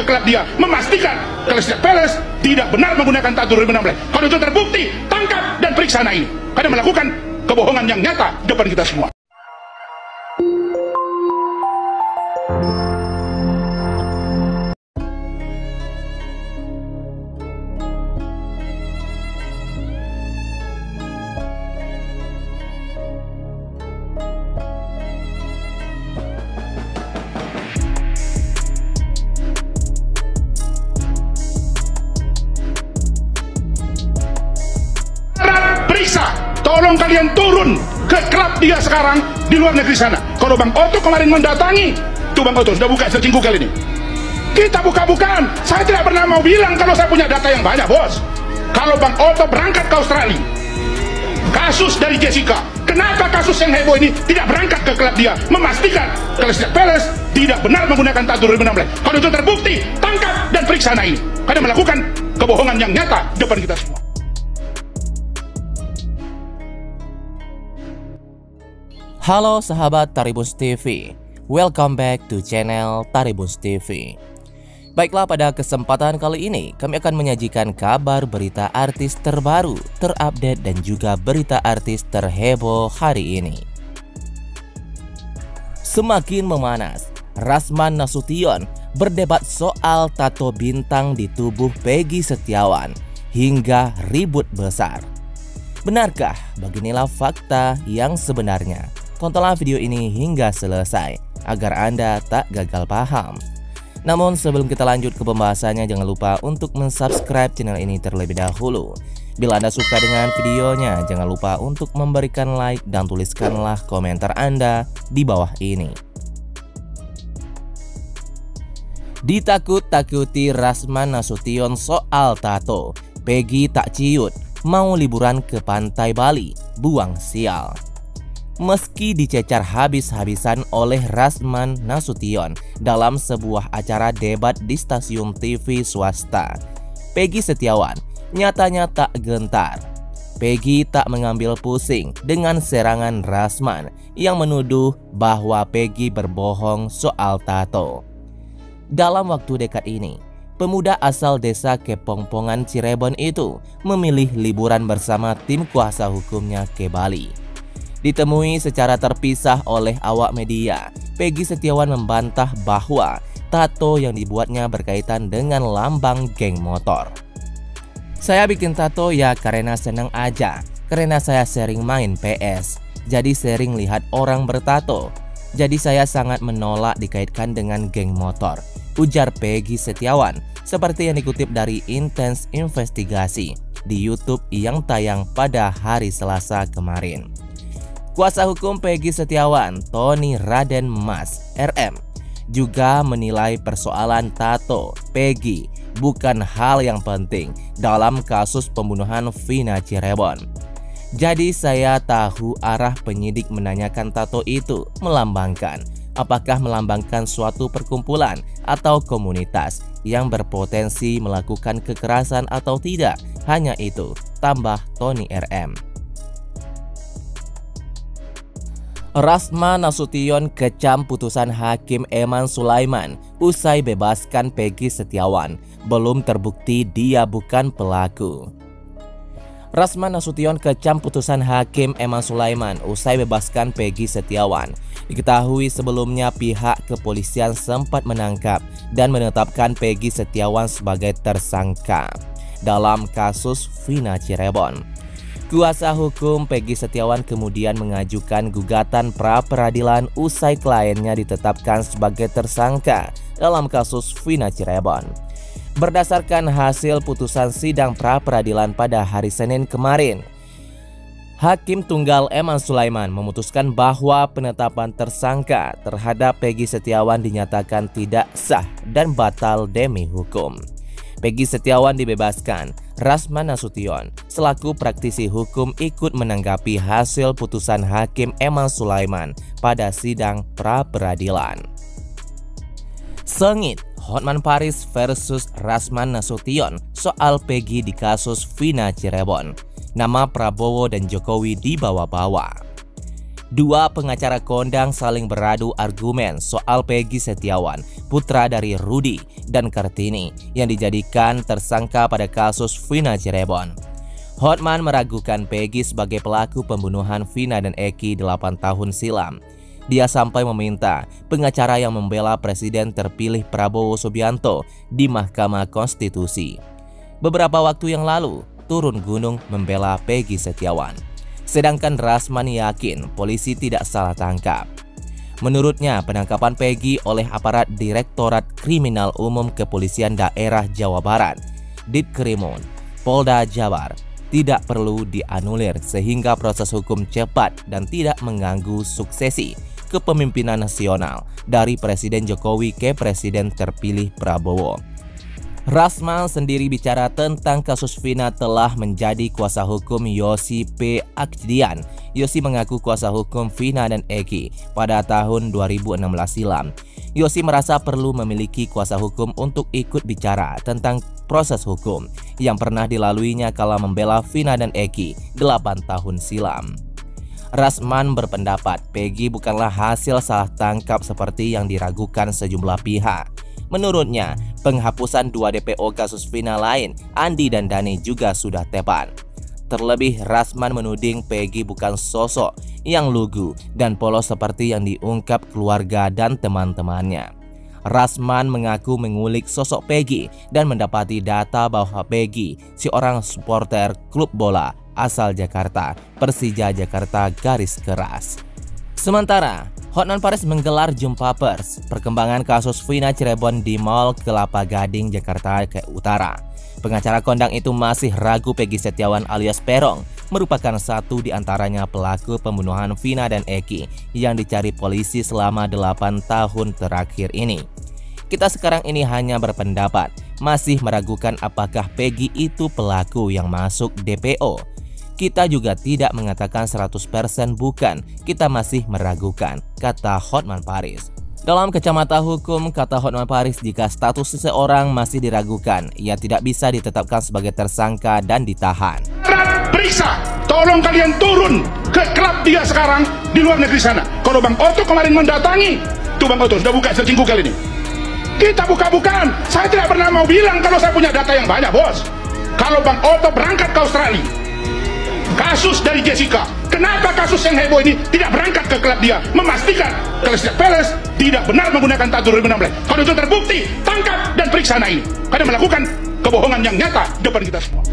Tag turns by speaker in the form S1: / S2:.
S1: klub dia, memastikan Crystal Palace tidak benar menggunakan tato 2016. Kalau itu terbukti, tangkap dan periksa anak ini karena melakukan kebohongan yang nyata depan kita semua. Tolong kalian turun ke klub dia sekarang di luar negeri sana. Kalau Bang Otto kemarin mendatangi, tuh Bang Otto sudah buka searching Google ini. Kita buka-bukaan. Saya tidak pernah mau bilang kalau saya punya data yang banyak, bos. Kalau Bang Otto berangkat ke Australia, kasus dari Jessica, kenapa kasus yang heboh ini tidak berangkat ke klub dia, memastikan Crystal Palace tidak benar menggunakan tato 2016. Kalau itu terbukti, tangkap dan periksa anak ini karena melakukan kebohongan yang nyata depan kita semua.
S2: Halo sahabat Taribus TV, welcome back to channel Taribus TV. Baiklah, pada kesempatan kali ini kami akan menyajikan kabar berita artis terbaru, terupdate dan juga berita artis terheboh hari ini. Semakin memanas, Rasman Nasution berdebat soal tato bintang di tubuh Peggy Setiawan hingga ribut besar. Benarkah? Beginilah fakta yang sebenarnya. Tontonlah video ini hingga selesai agar Anda tak gagal paham. Namun sebelum kita lanjut ke pembahasannya, jangan lupa untuk mensubscribe channel ini terlebih dahulu. Bila Anda suka dengan videonya, jangan lupa untuk memberikan like dan tuliskanlah komentar Anda di bawah ini. Ditakut-takuti Rasman Nasution soal tato, Peggy tak ciut, mau liburan ke pantai Bali, buang sial. Meski dicecar habis-habisan oleh Rasman Nasution dalam sebuah acara debat di stasiun TV swasta, Peggy Setiawan nyatanya tak gentar. Peggy tak mengambil pusing dengan serangan Rasman yang menuduh bahwa Peggy berbohong soal tato. Dalam waktu dekat ini, pemuda asal desa Kepongpongan Cirebon itu memilih liburan bersama tim kuasa hukumnya ke Bali. Ditemui secara terpisah oleh awak media, Peggy Setiawan membantah bahwa tato yang dibuatnya berkaitan dengan lambang geng motor. Saya bikin tato ya karena senang aja, karena saya sering main PS, jadi sering lihat orang bertato. Jadi saya sangat menolak dikaitkan dengan geng motor, ujar Peggy Setiawan, seperti yang dikutip dari Intens Investigasi di YouTube yang tayang pada hari Selasa kemarin. Kuasa hukum Peggy Setiawan, Tony Raden Mas, RM, juga menilai persoalan tato Peggy bukan hal yang penting dalam kasus pembunuhan Vina Cirebon. Jadi saya tahu arah penyidik menanyakan tato itu melambangkan. Apakah melambangkan suatu perkumpulan atau komunitas yang berpotensi melakukan kekerasan atau tidak? Hanya itu, tambah Tony RM. Rasman Nasution kecam putusan Hakim Eman Sulaiman usai bebaskan Peggy Setiawan. Belum terbukti dia bukan pelaku. Rasman Nasution kecam putusan Hakim Eman Sulaiman usai bebaskan Peggy Setiawan. Diketahui sebelumnya pihak kepolisian sempat menangkap dan menetapkan Peggy Setiawan sebagai tersangka dalam kasus Vina Cirebon. Kuasa hukum Peggy Setiawan kemudian mengajukan gugatan pra-peradilan usai kliennya ditetapkan sebagai tersangka dalam kasus Vina Cirebon. Berdasarkan hasil putusan sidang pra-peradilan pada hari Senin kemarin, Hakim Tunggal Eman Sulaiman memutuskan bahwa penetapan tersangka terhadap Peggy Setiawan dinyatakan tidak sah dan batal demi hukum. Peggy Setiawan dibebaskan. Rasman Nasution selaku praktisi hukum ikut menanggapi hasil putusan Hakim Eman Sulaiman pada sidang pra-peradilan. Sengit, Hotman Paris versus Rasman Nasution soal Peggy di kasus Vina Cirebon. Nama Prabowo dan Jokowi dibawa-bawa. Dua pengacara kondang saling beradu argumen soal Peggy Setiawan, putra dari Rudy dan Kartini, yang dijadikan tersangka pada kasus Vina Cirebon. Hotman meragukan Peggy sebagai pelaku pembunuhan Vina dan Eki 8 tahun silam. Dia sampai meminta pengacara yang membela Presiden terpilih Prabowo Subianto di Mahkamah Konstitusi. Beberapa waktu yang lalu, turun gunung membela Peggy Setiawan. Sedangkan Rasman yakin polisi tidak salah tangkap. Menurutnya, penangkapan Peggy oleh aparat Direktorat Kriminal Umum Kepolisian Daerah Jawa Barat, Ditkrimun, Polda Jabar, tidak perlu dianulir sehingga proses hukum cepat dan tidak mengganggu suksesi kepemimpinan nasional dari Presiden Jokowi ke Presiden terpilih Prabowo. Rasman sendiri bicara tentang kasus Vina telah menjadi kuasa hukum Yosi P. Akdian. Yosi mengaku kuasa hukum Vina dan Eki pada tahun 2016 silam. Yosi merasa perlu memiliki kuasa hukum untuk ikut bicara tentang proses hukum yang pernah dilaluinya kala membela Vina dan Eki 8 tahun silam. Rasman berpendapat Peggy bukanlah hasil salah tangkap seperti yang diragukan sejumlah pihak. Menurutnya, penghapusan 2 DPO kasus Vina lain, Andi dan Dani, juga sudah tepat. Terlebih, Rasman menuding Peggy bukan sosok yang lugu dan polos seperti yang diungkap keluarga dan teman-temannya. Rasman mengaku mengulik sosok Peggy dan mendapati data bahwa Peggy seorang supporter klub bola asal Jakarta, Persija Jakarta garis keras. Sementara, Hotman Paris menggelar jumpa pers perkembangan kasus Vina Cirebon di Mall Kelapa Gading, Jakarta Utara. Pengacara kondang itu masih ragu Peggy Setiawan alias Perong merupakan satu di antaranya pelaku pembunuhan Vina dan Eki yang dicari polisi selama 8 tahun terakhir ini. Kita sekarang ini hanya berpendapat, masih meragukan apakah Peggy itu pelaku yang masuk DPO. Kita juga tidak mengatakan 100% bukan, kita masih meragukan, kata Hotman Paris. Dalam kacamata hukum, kata Hotman Paris, jika status seseorang masih diragukan, ia tidak bisa ditetapkan sebagai tersangka dan ditahan.
S1: Periksa, tolong kalian turun ke klub dia sekarang di luar negeri sana. Kalau Bang Oto kemarin mendatangi, tuh Bang Oto sudah buka searching Google ini. Kita buka-bukaan, saya tidak pernah mau bilang kalau saya punya data yang banyak, bos. Kalau Bang Oto berangkat ke Australia, kasus dari Jessica, kenapa kasus yang heboh ini tidak berangkat ke klub dia, memastikan Crystal Palace tidak benar menggunakan tahun 2016. Kalau itu terbukti, tangkap dan periksa anak ini, karena melakukan kebohongan yang nyata depan kita semua.